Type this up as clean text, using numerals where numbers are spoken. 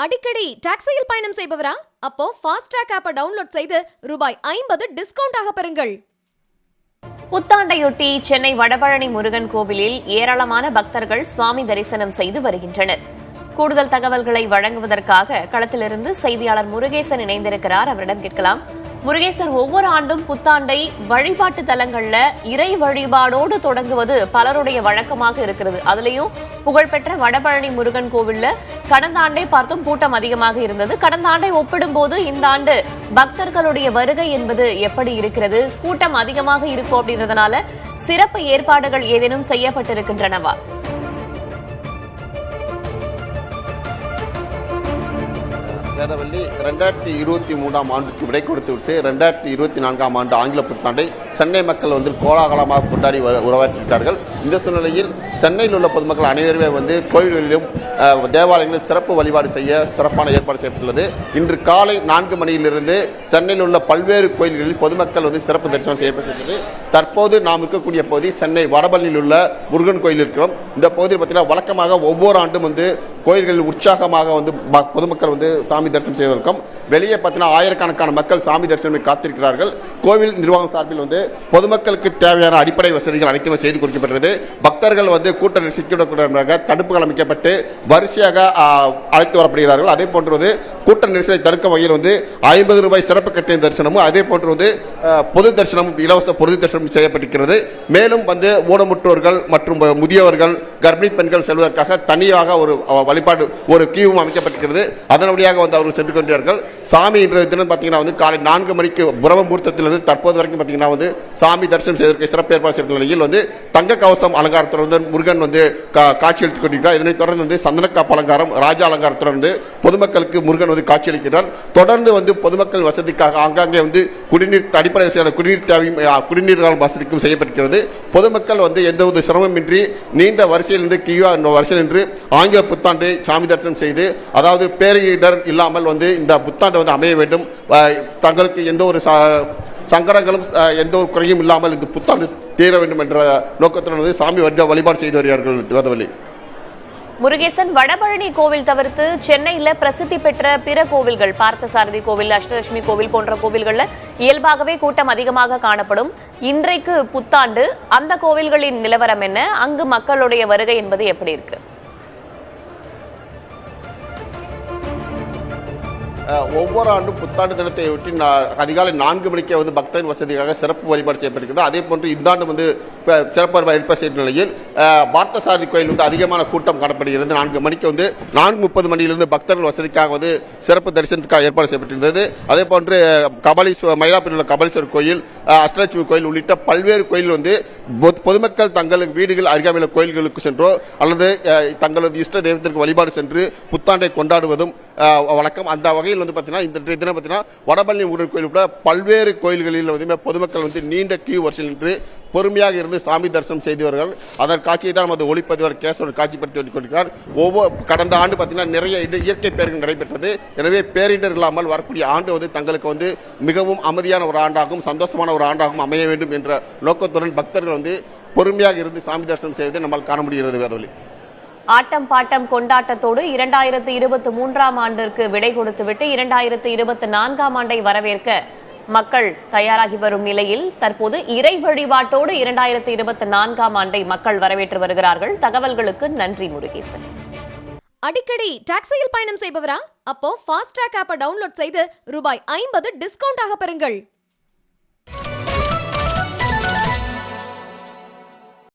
அடிக்கடி டாக்ஸியில் பயணம் செய்பவரா? அப்போ ஃபாஸ்ட் ட்ராக் ஆப்பை டவுன்லோட் செய்து ரூபாய் 50 டிஸ்கவுண்ட் ஆக பெறுங்கள். புத்தாண்டையொட்டி சென்னை வடபழனி முருகன் கோவிலில் ஏராளமான பக்தர்கள் சுவாமி தரிசனம் செய்து வருகின்றனர். கூடுதல் தகவல்களை வழங்குவதற்காக களத்திலிருந்து செய்தியாளர் முருகேசன் இணைந்திருக்கிறார். அவரிடம் கேட்கலாம். முருகேசன், ஒவ்வொரு ஆண்டும் புத்தாண்டை வழிபாட்டு தலங்கள்ல இறை வழிபாடோடு தொடங்குவது பலருடைய வழக்கமாக இருக்கிறது. அதுலயும் புகழ்பெற்ற வடபழனி முருகன் கோவில்ல கடந்த ஆண்டை பார்த்தும் கூட்டம் அதிகமாக இருந்தது. கடந்த ஆண்டை ஒப்பிடும்போது இந்த ஆண்டு பக்தர்களுடைய வருகை என்பது எப்படி இருக்கிறது? கூட்டம் அதிகமாக இருக்கும் அப்படின்றதுனால சிறப்பு ஏற்பாடுகள் ஏதேனும் செய்யப்பட்டிருக்கின்றனவா? வேதவள்ளி 2023ஆம் ஆண்டுக்கு விடை கொடுத்துவிட்டு 2024ஆம் ஆண்டு ஆங்கில புத்தாண்டை சென்னை மக்கள் கோலாகலமாக கொண்டாடி உருவாக்கியிருக்கார்கள். இந்த சூழ்நிலையில் சென்னையில் உள்ள பொதுமக்கள் அனைவருமே கோயில்களிலும் தேவாலயங்களிலும் சிறப்பு வழிபாடு செய்ய சிறப்பான ஏற்பாடு செய்யப்பட்டுள்ளது. இன்று காலை 4 மணியிலிருந்து சென்னையில் உள்ள பல்வேறு கோயில்களில் பொதுமக்கள் சிறப்பு தரிசனம் செய்யப்பட்டுள்ளது. தற்போது நாம் இருக்கக்கூடிய பகுதி சென்னை வடபழனியில் உள்ள முருகன் கோயில் இருக்கிறோம். இந்த பகுதியில் பார்த்தீங்கன்னா வழக்கமாக ஒவ்வொரு ஆண்டும் கோயில்களில் உற்சாகமாக பொதுமக்கள் சாமி தரிசனம் செய்வதற்கும் வெளியே பார்த்தீங்கன்னா ஆயிரக்கணக்கான மக்கள் சாமி தரிசனம் காத்திருக்கிறார்கள். கோவில் நிர்வாகம் சார்பில் பொதுமக்களுக்கு தேவையான அடிப்படை வசதிகள் அனைத்துமே செய்து கொடுக்கப்பட்டது. பக்தர்கள் கூட்ட நெரிசல் தடுப்புகள் அமைக்கப்பட்டு வரிசையாக அழைத்து வரப்படுகிறார்கள். அதே போன்று கூட்ட நெரிசலை தடுக்கும் வகையில் 50 ரூபாய் சிறப்பு கட்டண தரிசனமும் அதே போன்று பொது தரிசனமும் இலவச பொது தரிசனம் செய்யப்பட்டிருக்கிறது. மேலும் ஊனமுற்றோர்கள் மற்றும் முதியவர்கள் கர்ப்பிணி பெண்கள் செல்வதற்காக தனியாக ஒரு வழிபாடு ஒரு கியூவும் அமைக்கப்பட்டிருக்கிறது. அதன் வழியாக அவர்கள் சென்று கொண்டார்கள். சாமி இன்றைய தினம் பார்த்தீங்கன்னா காலை 4 மணிக்கு பிரம்ம முகூர்த்தத்திலிருந்து தற்போது வரைக்கும் பார்த்தீங்கன்னா சாமி தரிசனம் செய்வதற்கு சிறப்பு ஏற்பாடு செய்த நிலையில் தங்க கவசம் அலங்காரத்துடன் முருகன் காட்சியளித்துக் கொண்டிருக்கிறார். இதனைத் தொடர்ந்து சந்தனக்காப்பு அலங்காரம் ராஜ அலங்காரத்துடன் பொதுமக்களுக்கு முருகன் காட்சியளிக்கிறார். தொடர்ந்து பொதுமக்கள் வசதிக்காக ஆங்காங்கே குடிநீர் அடிப்படை வசதியான குடிநீர் தேவையும் குடிநீர் வசதிக்கும் செய்யப்பட்டிருக்கிறது. பொதுமக்கள் எந்தவித சிரமமின்றி நீண்ட வரிசையில் வரிசையில் நின்று ஆங்கில புத்தாண்டை சாமி தரிசனம் செய்து, அதாவது பேரிடர் இல்லாமல் இந்த புத்தாண்டு அமைய வேண்டும், தங்களுக்கு எந்த ஒரு சங்கடங்களும் எந்த ஒரு குறையும் இல்லாமல் இந்த புத்தாண்டு தீர வேண்டும் என்ற நோக்கத்துடன் சாமி வழிபாடு செய்து வருகிறார்கள். வேதவள்ளி, முருகேசன், வடபழனி கோவில் தவிர்த்து சென்னையில பிரசித்தி பெற்ற பிற கோவில்கள், பார்த்தசாரதி கோவில், அஷ்டலட்சுமி கோவில் போன்ற கோவில்கள்ல இயல்பாகவே கூட்டம் அதிகமாக காணப்படும். இன்றைக்கு புத்தாண்டு, அந்த கோவில்களின் நிலவரம் என்ன? அங்கு மக்களுடைய வருகை என்பது எப்படி இருக்கு? ஒவ்வொரு ஆண்டும் புத்தாண்டு தினத்தை ஒட்டி அதிகாலை 4 மணிக்கே பக்தரின் வசதிக்காக சிறப்பு வழிபாடு செய்யப்படுகிறது. அதே போன்று இந்த ஆண்டு சிறப்பு வழிபாடு செய்யும் நிலையில் பார்த்தசாரதி கோயில் அதிகமான கூட்டம் காணப்படுகிறது. 4 மணிக்கு 4:30 மணியிலிருந்து பக்தர்கள் வசதிக்காக சிறப்பு தரிசனத்துக்காக ஏற்பாடு செய்யப்பட்டிருந்தது. அதே போன்று மயிலாப்பூரில் உள்ள கபாலீஸ்வரர் கோயில், அஷ்டலட்சுமி கோயில் உள்ளிட்ட பல்வேறு கோயில் பொதுமக்கள் தங்கள் வீடுகள் அருகாமையுள்ள கோயில்களுக்கு சென்றோ அல்லது தங்களது இஷ்ட தெய்வத்திற்கு வழிபாடு சென்று புத்தாண்டை கொண்டாடுவதும் வழக்கம். அந்த வகையில் இன்றைய தினம் வடபழனி முருகன் கோயில் உட்பட பல்வேறு கோயில்களில் பொதுமக்கள் நீண்ட கியூ வரிசையில் நின்று பொறுமையாக இருந்து சாமி தரிசனம் செய்தவர்கள். அதன் காட்சியை தான் நமது ஒளிப்பதிவாளர் கேசவன் காட்சிப்படுத்தி கொண்டிருக்கிறார். கடந்த ஆண்டு நிறைய இயற்கை பேர்கள் நடைபெற்றது. எனவே பேரிடர் இல்லாமல் வரக்கூடிய ஆண்டு தங்களுக்கு மிகவும் அமைதியான ஒரு ஆண்டாகவும் சந்தோஷமான ஒரு ஆண்டாகவும் அமைய வேண்டும் என்ற நோக்கத்துடன் பக்தர்கள் பொறுமையாக இருந்து சாமி தரிசனம் செய்வதை நம்மால் காண முடிகிறது. வேதவள்ளி, ஆட்டம் பாட்டம் கொண்டாட்டத்தோடு 2023ஆம் ஆண்டிற்கு விடை கொடுத்துவிட்டு 2024ஆம் ஆண்டை வரவேற்க மக்கள் தயாராகி வரும் நிலையில் தற்போது இறை வழிபாட்டோடு 2024ஆம் ஆண்டை மக்கள் வரவேற்று வருகிறார்கள். தகவல்களுக்கு நன்றி முருகேசன். அடிக்கடி டாக்ஸியில் பயணம் செய்பவரா? அப்போ ஃபாஸ்ட் ட்ராக் ஆப்பை டவுன்லோட் செய்து ரூபாய் 50 டிஸ்கவுண்ட் ஆக பெறுங்கள்.